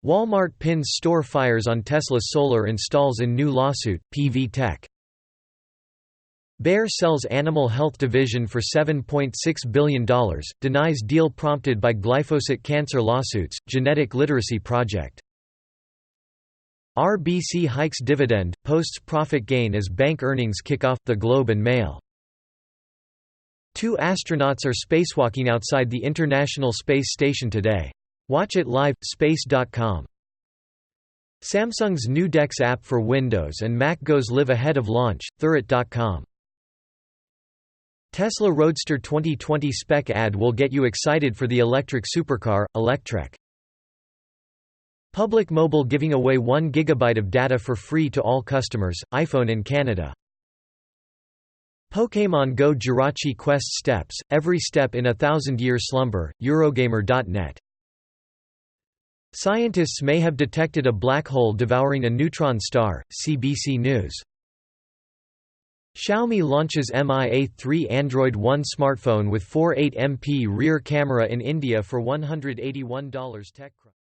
Walmart pins store fires on Tesla solar installs in new lawsuit, PV Tech. Bayer sells animal health division for $7.6 billion, denies deal prompted by glyphosate cancer lawsuits, genetic literacy project. RBC hikes dividend, posts profit gain as bank earnings kick off, The Globe and Mail. 2 astronauts are spacewalking outside the International Space Station today. Watch it live, space.com. Samsung's new Dex app for Windows and Mac goes live ahead of launch, Thurrott.com. Tesla Roadster 2020 spec ad will get you excited for the electric supercar, Electrek. Public Mobile giving away 1 GB of data for free to all customers, iPhone in Canada. Pokémon Go Jirachi Quest steps, every step in a 1,000-year slumber, Eurogamer.net. Scientists may have detected a black hole devouring a neutron star, CBC News. Xiaomi launches Mi A3 Android One smartphone with 4.8 MP rear camera in India for $181 tech.